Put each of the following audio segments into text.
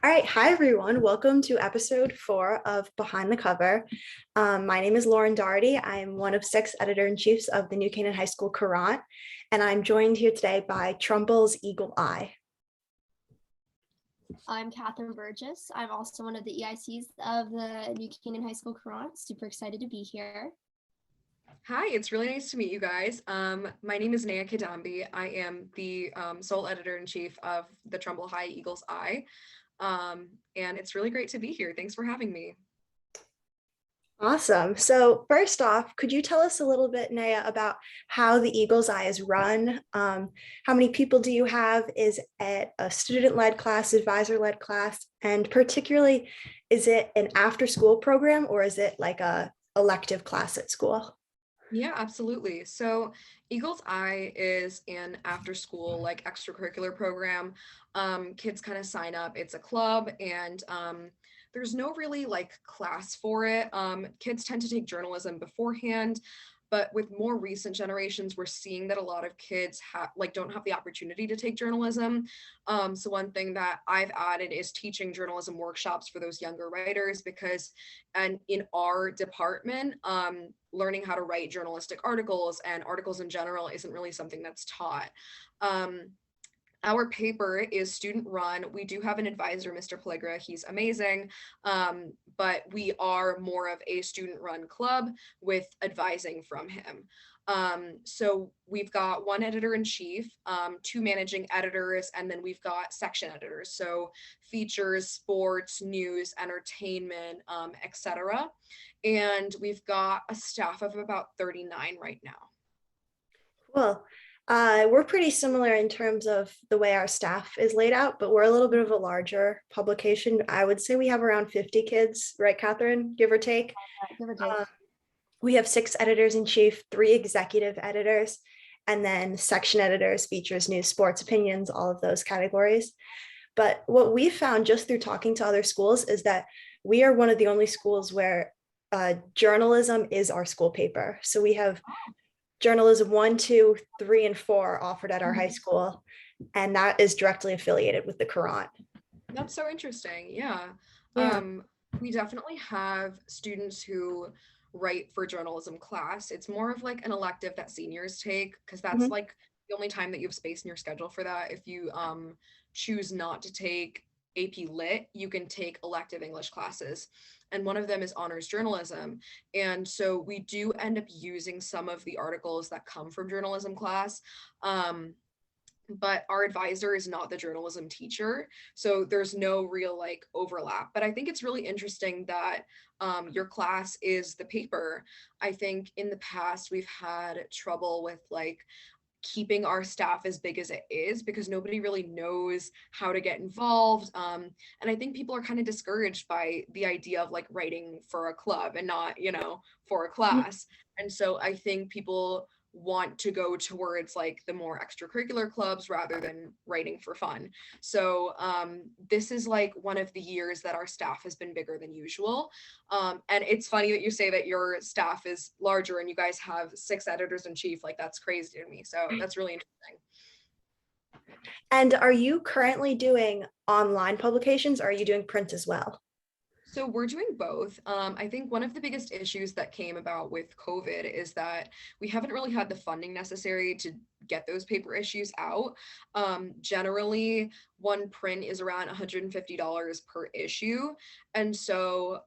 All right. Hi, everyone. Welcome to episode 4 of Behind the Cover. My name is Lauren Doherty. I'm one of 6 editor-in-chiefs of the New Canaan High School Courant, and I'm joined here today by Trumbull's Eagle Eye. I'm Burges. I'm also one of the EICs of the New Canaan High School Courant. Super excited to be here. Hi, it's really nice to meet you guys. My name is Neya Kidambi. I am the sole editor-in-chief of the Trumbull High Eagle's Eye. And it's really great to be here. Thanks for having me. Awesome. So first off, could you tell us a little bit, Neya, about how the Eagle's Eye is run? How many people do you have? Is it a student-led class, advisor-led class? And particularly, is it an after-school program or is it like a elective class at school? Yeah, absolutely. So Eagle's Eye is an after-school like extracurricular program. Kids kind of sign up. It's a club and there's no really like class for it. Kids tend to take journalism beforehand, but with more recent generations, we're seeing that a lot of kids don't have the opportunity to take journalism. So one thing that I've added is teaching journalism workshops for those younger writers and in our department, learning how to write journalistic articles and articles in general isn't really something that's taught. Our paper is student run. We do have an advisor, Mr. Pellegra. He's amazing, but we are more of a student run club with advising from him. So we've got one editor-in-chief, 2 managing editors, and then we've got section editors. So features, sports, news, entertainment, etc. And we've got a staff of about 39 right now. Cool. We're pretty similar in terms of the way our staff is laid out, but we're a little bit of a larger publication. I would say we have around 50 kids, right, Catherine, give or take? Give or take. We have 6 editors-in-chief, 3 executive editors, and then section editors, features, news, sports, opinions, all of those categories. But what we found just through talking to other schools is that we are one of the only schools where journalism is our school paper. So we have journalism 1, 2, 3, and 4 offered at our high school, and that is directly affiliated with the Courant. That's so interesting. Yeah. We definitely have students who write for journalism class. It's more of like an elective that seniors take because that's like the only time that you have space in your schedule for that. If you choose not to take AP Lit, you can take elective English classes. And one of them is honors journalism. And so we do end up using some of the articles that come from journalism class. But our advisor is not the journalism teacher. So there's no real like overlap. But I think it's really interesting that your class is the paper. I think in the past we've had trouble with like keeping our staff as big as it is because nobody really knows how to get involved. And I think people are kind of discouraged by the idea of like writing for a club and not, for a class. And so I think people want to go towards like the more extracurricular clubs rather than writing for fun. So this is like one of the years that our staff has been bigger than usual. And it's funny that you say that your staff is larger and you guys have 6 editors-in-chief. Like that's crazy to me. So that's really interesting. And are you currently doing online publications or are you doing print as well? So we're doing both. I think one of the biggest issues that came about with COVID is that we haven't really had the funding necessary to get those paper issues out. Generally, one print is around $150 per issue. And so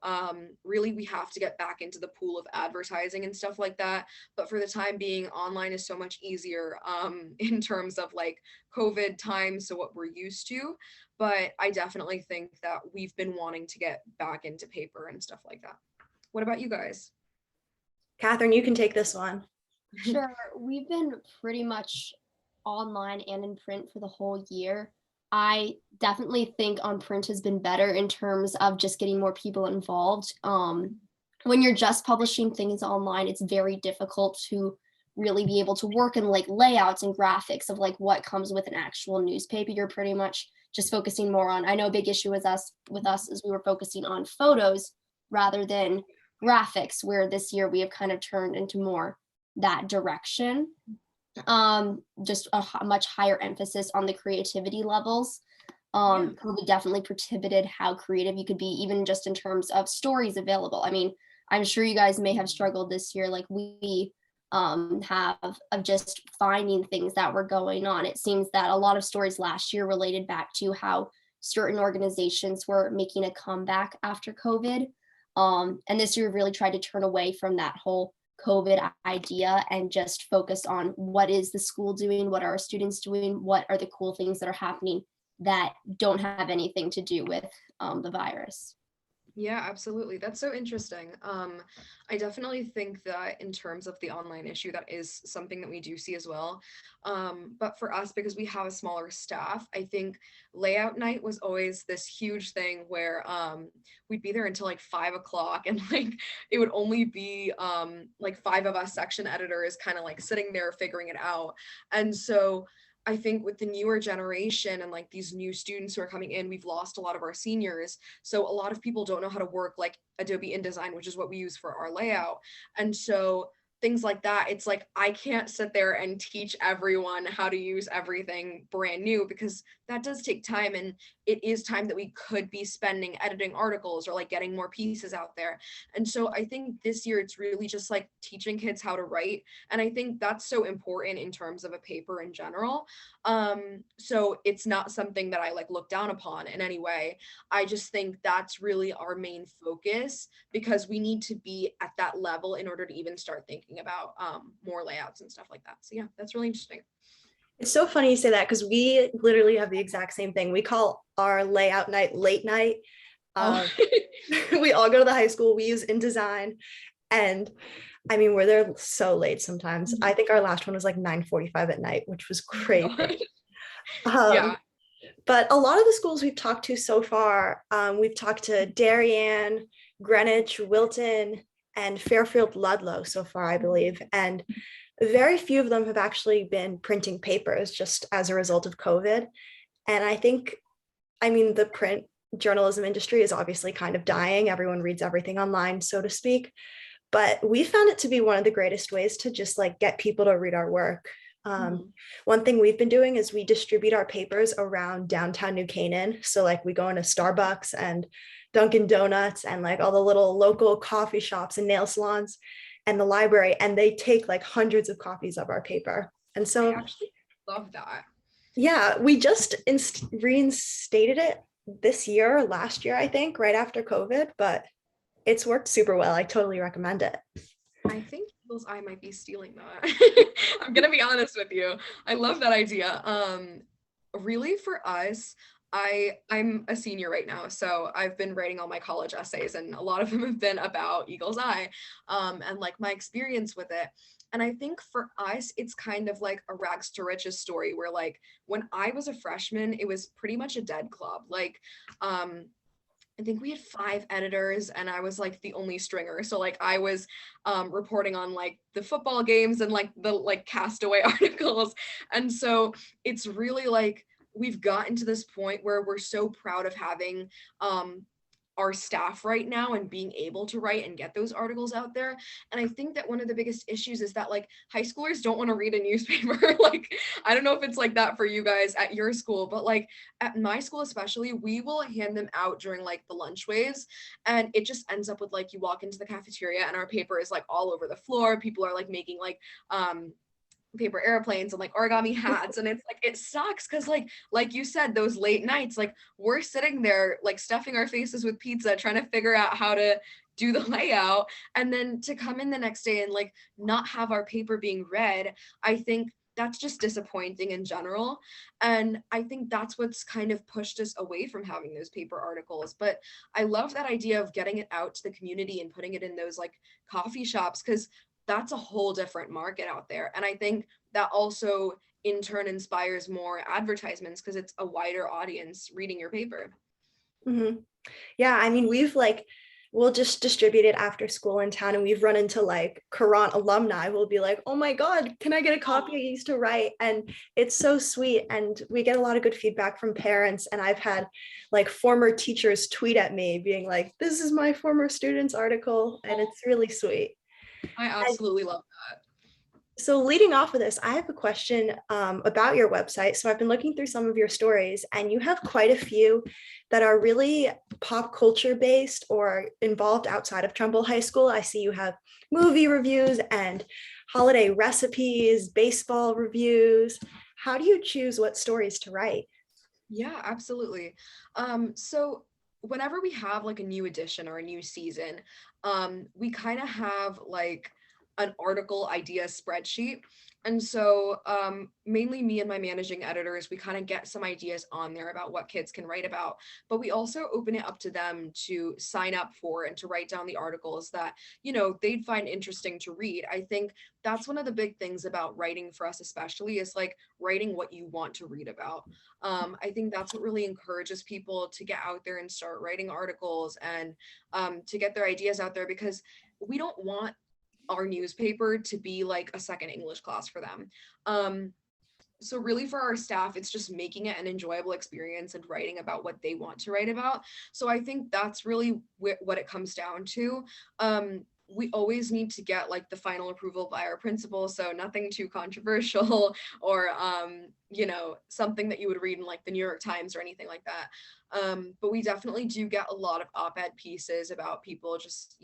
really we have to get back into the pool of advertising and stuff like that. But for the time being, online is so much easier in terms of like COVID times, so what we're used to. But I definitely think that we've been wanting to get back into paper and stuff like that. What about you guys? Catherine, you can take this one. Sure. We've been pretty much online and in print for the whole year. I definitely think on print has been better in terms of just getting more people involved. When you're just publishing things online, it's very difficult to really be able to work in like layouts and graphics of like what comes with an actual newspaper. You're pretty much just focusing more on, I know a big issue with us is we were focusing on photos rather than graphics, where this year we have kind of turned into more that direction. Just a much higher emphasis on the creativity levels. COVID definitely prohibited how creative you could be, even just in terms of stories available. I mean, I'm sure you guys may have struggled this year like we have, of just finding things that were going on. It seems that a lot of stories last year related back to how certain organizations were making a comeback after COVID. And this year really tried to turn away from that whole COVID idea and just focus on what is the school doing, what are our students doing, what are the cool things that are happening that don't have anything to do with the virus. Yeah, absolutely. That's so interesting. I definitely think that in terms of the online issue, that is something that we do see as well. But for us, because we have a smaller staff, I think layout night was always this huge thing where we'd be there until like 5 o'clock, and like it would only be like five of us section editors kind of like sitting there figuring it out. And so I think with the newer generation and like these new students who are coming in, we've lost a lot of our seniors. So a lot of people don't know how to work like Adobe InDesign, which is what we use for our layout. And so things like that, it's like I can't sit there and teach everyone how to use everything brand new, because that does take time, and it is time that we could be spending editing articles or like getting more pieces out there. And so I think this year it's really just like teaching kids how to write, and I think that's so important in terms of a paper in general. So it's not something that I like look down upon in any way. I just think that's really our main focus, because we need to be at that level in order to even start thinking about more layouts and stuff like that. So yeah, that's really interesting. It's so funny you say that, because we literally have the exact same thing. We call our layout night late night. Oh. We all go to the high school. We use InDesign, and I mean, we're there so late sometimes. I think our last one was like 9:45 at night, which was crazy. Yeah. But a lot of the schools we've talked to so far, we've talked to Darien, Greenwich, Wilton, and Fairfield Ludlow so far, I believe. And very few of them have actually been printing papers just as a result of COVID. And I think, I mean, the print journalism industry is obviously kind of dying. Everyone reads everything online, so to speak. But we found it to be one of the greatest ways to just like get people to read our work. One thing we've been doing is we distribute our papers around downtown New Canaan. So like we go into Starbucks and Dunkin' Donuts and like all the little local coffee shops and nail salons and the library, and they take like hundreds of copies of our paper. And so I actually love that. yeah, we just reinstated it this year, last year, I think, right after COVID, but it's worked super well. I totally recommend it. I think Eagle's Eye might be stealing that. I'm gonna be honest with you. I love that idea. Really for us, I'm a senior right now, so I've been writing all my college essays, and a lot of them have been about Eagle's Eye, and like my experience with it. And I think for us, it's kind of like a rags to riches story, where like when I was a freshman, it was pretty much a dead club. Like, I think we had 5 editors, and I was like the only stringer. So like I was reporting on like the football games and like the like castaway articles. And so it's really like we've gotten to this point where we're so proud of having our staff right now and being able to write and get those articles out there. And I think that one of the biggest issues is that like high schoolers don't want to read a newspaper. Like, I don't know if it's like that for you guys at your school, but like at my school especially, we will hand them out during like the lunch waves, and it just ends up with like you walk into the cafeteria and our paper is like all over the floor. People are like making like paper airplanes and like origami hats, and it's like it sucks because like you said, those late nights, like we're sitting there like stuffing our faces with pizza trying to figure out how to do the layout, and then to come in the next day and like not have our paper being read, I think that's just disappointing in general. And I think that's what's kind of pushed us away from having those paper articles. But I love that idea of getting it out to the community and putting it in those like coffee shops, because that's a whole different market out there. And I think that also in turn inspires more advertisements, because it's a wider audience reading your paper. Mm-hmm. Yeah, I mean, we'll just distribute it after school in town, and we've run into like Courant alumni who will be like, oh my God, can I get a copy? I used to write. And it's so sweet. And we get a lot of good feedback from parents. And I've had like former teachers tweet at me being like, this is my former student's article. And it's really sweet. I absolutely love that. So leading off of this, I have a question about your website. So I've been looking through some of your stories, and you have quite a few that are really pop culture based or involved outside of Trumbull High School. I see you have movie reviews and holiday recipes, baseball reviews. How do you choose what stories to write? Yeah, absolutely. So whenever we have like a new edition or a new season, we kind of have like an article idea spreadsheet. And so mainly me and my managing editors, we kind of get some ideas on there about what kids can write about, but we also open it up to them to sign up for and to write down the articles that, they'd find interesting to read. I think that's one of the big things about writing for us, especially, is like writing what you want to read about. I think that's what really encourages people to get out there and start writing articles and to get their ideas out there, because we don't want our newspaper to be like a second English class for them. So really for our staff, it's just making it an enjoyable experience and writing about what they want to write about. So I think that's really what it comes down to. We always need to get like the final approval by our principal, so nothing too controversial or something that you would read in like the New York Times or anything like that. But we definitely do get a lot of op-ed pieces about people just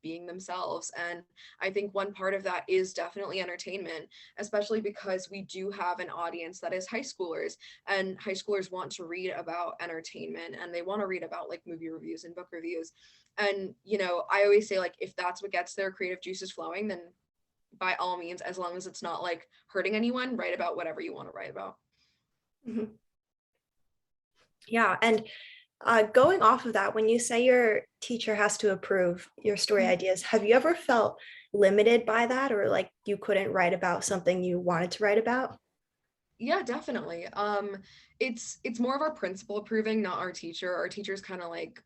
being themselves. And I think one part of that is definitely entertainment, especially because we do have an audience that is high schoolers, and high schoolers want to read about entertainment and they want to read about like movie reviews and book reviews. And, I always say, like, if that's what gets their creative juices flowing, then by all means, as long as it's not like hurting anyone, write about whatever you want to write about. Mm-hmm. Yeah. And going off of that, when you say your teacher has to approve your story ideas, have you ever felt limited by that, or like you couldn't write about something you wanted to write about? Yeah, definitely. It's more of our principal approving, not our teacher. Our teacher's kind of like,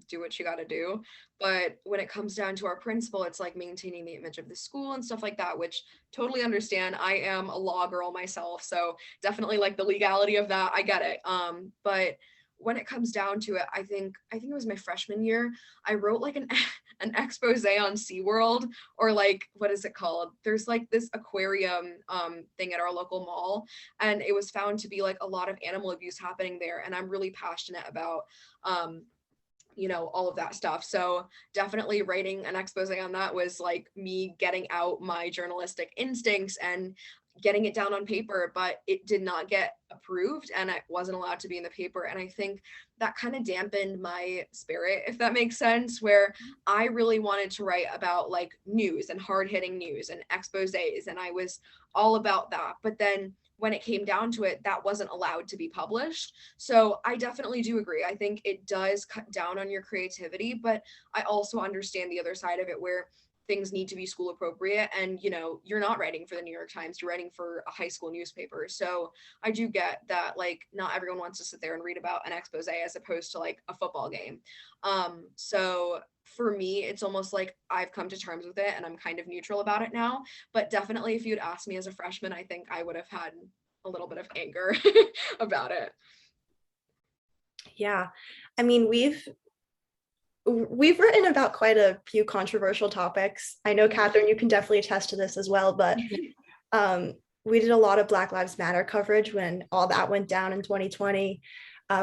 do what you got to do. But when it comes down to our principal, it's like maintaining the image of the school and stuff like that, which totally understand. I am a law girl myself, so definitely like the legality of that. I get it. But when it comes down to it, I think it was my freshman year. I wrote like an an expose on SeaWorld, or like, what is it called? There's like this aquarium thing at our local mall, and it was found to be like a lot of animal abuse happening there. And I'm really passionate about all of that stuff. So definitely writing an expose on that was like me getting out my journalistic instincts and getting it down on paper, but it did not get approved and it wasn't allowed to be in the paper. And I think that kind of dampened my spirit, if that makes sense, where I really wanted to write about like news and hard-hitting news and exposés, and I was all about that. But then when it came down to it, that wasn't allowed to be published. So I definitely do agree. I think it does cut down on your creativity, but I also understand the other side of it, where things need to be school appropriate, and you're not writing for the New York Times, you're writing for a high school newspaper. So I do get that, like, not everyone wants to sit there and read about an expose as opposed to like a football game. So for me, it's almost like I've come to terms with it and I'm kind of neutral about it now. But definitely if you'd asked me as a freshman, I think I would have had a little bit of anger about it. Yeah. I mean, we've written about quite a few controversial topics. I know, Catherine, you can definitely attest to this as well, but we did a lot of Black Lives Matter coverage when all that went down in 2020.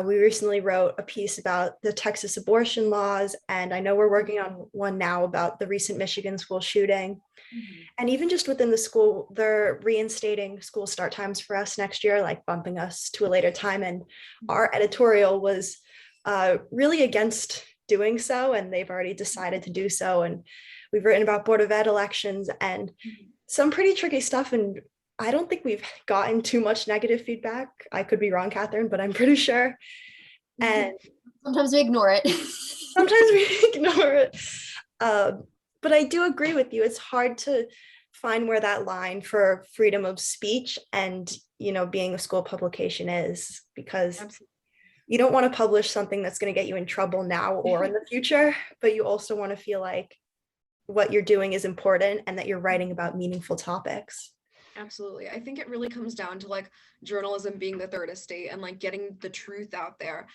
We recently wrote a piece about the Texas abortion laws, and I know we're working on one now about the recent Michigan school shooting. Mm-hmm. And even just within the school, they're reinstating school start times for us next year, like bumping us to a later time. And our editorial was really against doing so, and they've already decided to do so. And we've written about Board of Ed elections and some pretty tricky stuff. And I don't think we've gotten too much negative feedback. I could be wrong, Catherine, but I'm pretty sure. And sometimes we ignore it. Sometimes we ignore it. But I do agree with you. It's hard to find where that line for freedom of speech and, being a school publication is, because Absolutely. You don't want to publish something that's going to get you in trouble now or in the future, but you also want to feel like what you're doing is important and that you're writing about meaningful topics. Absolutely. I think it really comes down to like journalism being the third estate and like getting the truth out there.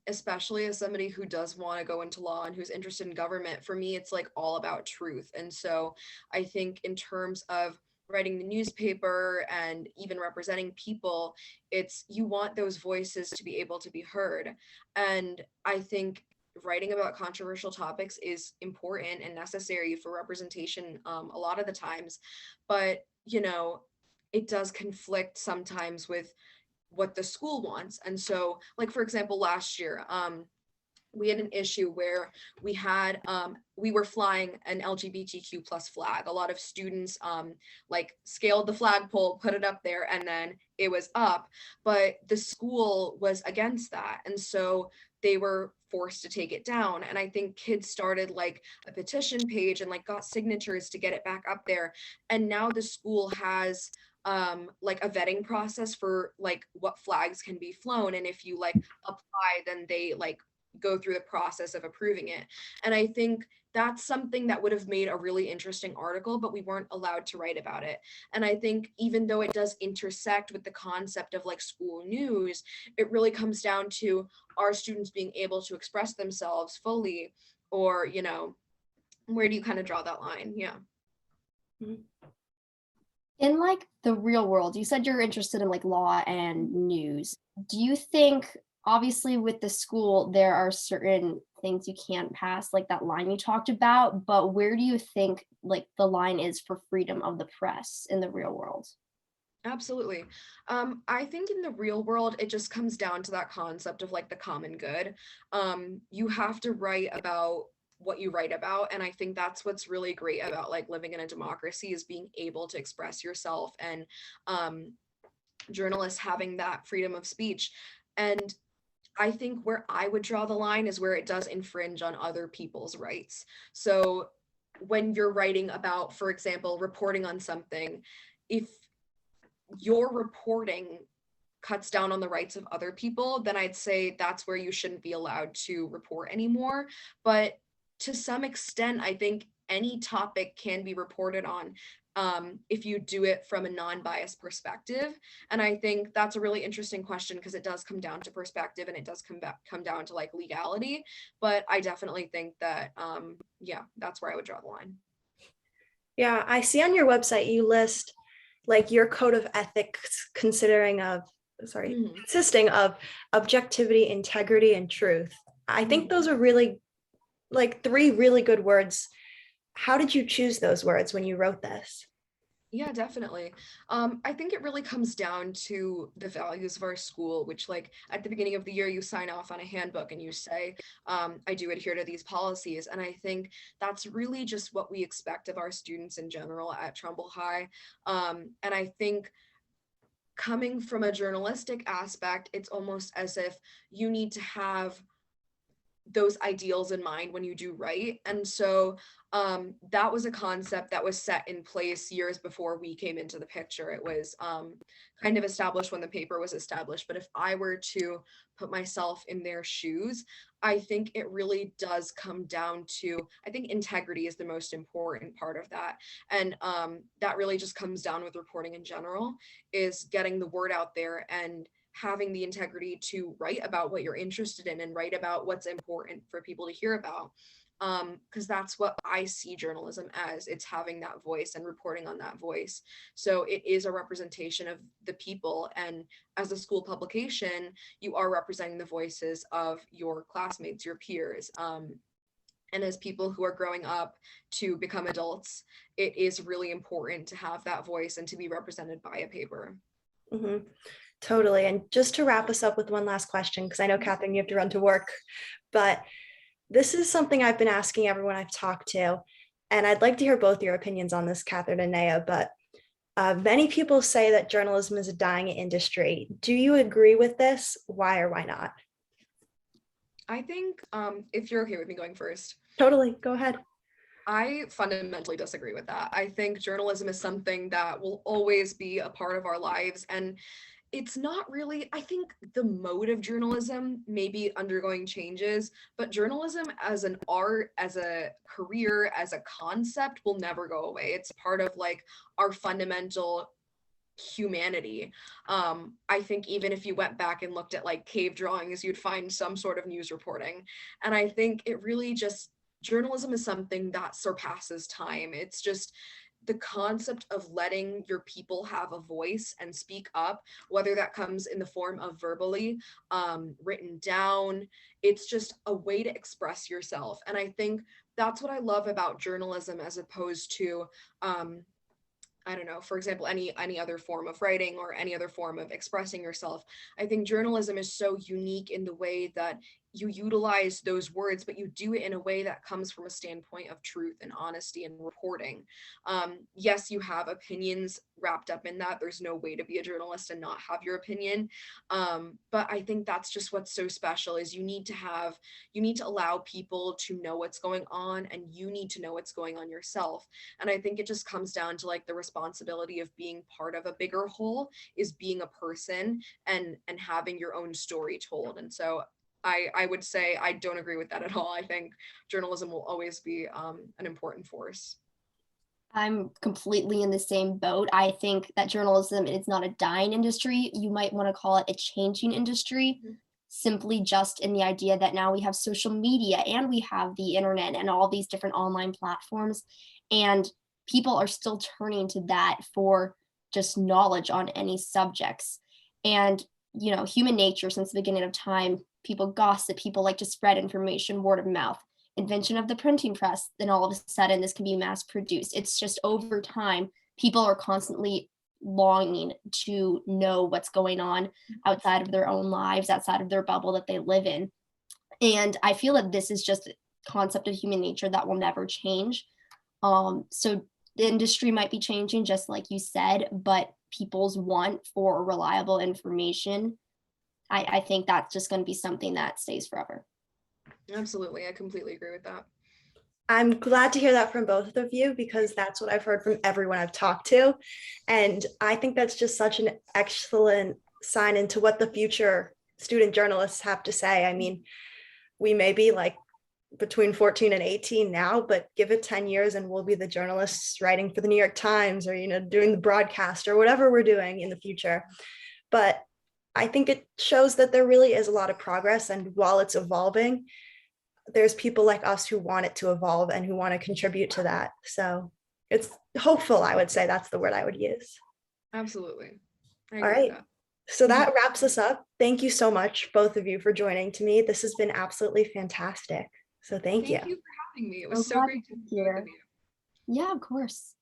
Especially as somebody who does want to go into law and who's interested in government, for me, it's like all about truth. And so I think in terms of writing the newspaper and even representing people, it's you want those voices to be able to be heard. And I think writing about controversial topics is important and necessary for representation a lot of the times. But it does conflict sometimes with what the school wants. And so, like, for example, last year, we had an issue where we were flying an LGBTQ plus flag. A lot of students like scaled the flagpole, put it up there, and then it was up. But the school was against that. And so they were forced to take it down. And I think kids started like a petition page and like got signatures to get it back up there. And now the school has like a vetting process for like what flags can be flown. And if you like apply, then they like go through the process of approving it. And I think that's something that would have made a really interesting article, but we weren't allowed to write about it. And I think even though it does intersect with the concept of like school news, it really comes down to, are students being able to express themselves fully, or where do you kind of draw that line? Yeah. In like the real world, you said you're interested in like law and news. Do you think, obviously with the school, there are certain things you can't pass, like that line you talked about, but where do you think like the line is for freedom of the press in the real world? Absolutely. I think in the real world, it just comes down to that concept of like the common good. You have to write about what you write about. And I think that's what's really great about like living in a democracy, is being able to express yourself, and journalists having that freedom of speech. And I think where I would draw the line is where it does infringe on other people's rights. So when you're writing about, for example, reporting on something, if your reporting cuts down on the rights of other people, then I'd say that's where you shouldn't be allowed to report anymore. But to some extent, I think any topic can be reported on if you do it from a non-biased perspective. And I think that's a really interesting question, because it does come down to perspective, and it does come down to like legality. But I definitely think that, yeah, that's where I would draw the line. Yeah, I see on your website you list like your code of ethics consisting of objectivity, integrity, and truth. I think those are really like three really good words. How did you choose those words when you wrote this? Yeah, definitely. I think it really comes down to the values of our school, which like at the beginning of the year, you sign off on a handbook and you say, I do adhere to these policies. And I think that's really just what we expect of our students in general at Trumbull High. And I think coming from a journalistic aspect, it's almost as if you need to have those ideals in mind when you do write. And so that was a concept that was set in place years before we came into the picture. It was kind of established when the paper was established. But if I were to put myself in their shoes, I think it really does come down to, I think integrity is the most important part of that. And that really just comes down with reporting in general, is getting the word out there and having the integrity to write about what you're interested in and write about what's important for people to hear about. Because that's what I see journalism as. It's having that voice and reporting on that voice. So it is a representation of the people. And as a school publication, you are representing the voices of your classmates, your peers. And as people who are growing up to become adults, it is really important to have that voice and to be represented by a paper. Mm-hmm. Totally. And just to wrap us up with one last question, because I know, Catherine, you have to run to work, but this is something I've been asking everyone I've talked to, and I'd like to hear both your opinions on this, Catherine and Neya, but many people say that journalism is a dying industry. Do you agree with this? Why or why not? I think if you're okay with me going first. Totally. Go ahead. I fundamentally disagree with that. I think journalism is something that will always be a part of our lives, and It's not really, I think the mode of journalism may be undergoing changes, but journalism as an art, as a career, as a concept will never go away. It's part of like our fundamental humanity. I think even if you went back and looked at like cave drawings, you'd find some sort of news reporting. And I think it really just, journalism is something that surpasses time. It's just the concept of letting your people have a voice and speak up, whether that comes in the form of verbally, written down. It's just a way to express yourself. And I think that's what I love about journalism as opposed to I don't know, for example, any other form of writing or any other form of expressing yourself. I think journalism is so unique in the way that you utilize those words, but you do it in a way that comes from a standpoint of truth and honesty and reporting. Yes, you have opinions wrapped up in that. There's no way to be a journalist and not have your opinion. But I think that's just what's so special is you need to allow people to know what's going on, and you need to know what's going on yourself. And I think it just comes down to like the responsibility of being part of a bigger whole is being a person and having your own story told. And so I would say I don't agree with that at all. I think journalism will always be an important force. I'm completely in the same boat. I think that journalism is not a dying industry. You might want to call it a changing industry, simply just in the idea that now we have social media and we have the internet and all these different online platforms. And people are still turning to that for just knowledge on any subjects. And, you know, human nature since the beginning of time, people gossip, people like to spread information, word of mouth. Invention of the printing press, then all of a sudden this can be mass produced. It's just over time, people are constantly longing to know what's going on outside of their own lives, outside of their bubble that they live in. And I feel that this is just a concept of human nature that will never change. So the industry might be changing, just like you said, but people's want for reliable information, I think that's just going to be something that stays forever. Absolutely. I completely agree with that. I'm glad to hear that from both of you because that's what I've heard from everyone I've talked to. And I think that's just such an excellent sign into what the future student journalists have to say. I mean, we may be like between 14 and 18 now, but give it 10 years and we'll be the journalists writing for the New York Times or, you know, doing the broadcast or whatever we're doing in the future. But I think it shows that there really is a lot of progress. And while it's evolving, there's people like us who want it to evolve and who want to contribute to that. So it's hopeful, I would say. That's the word I would use. Absolutely. I All agree right. with that. So that wraps us up. Thank you so much, both of you, for joining to me. This has been absolutely fantastic. So thank you. Thank you for having me. It was So so glad great to to be be with here. you. Yeah, of course.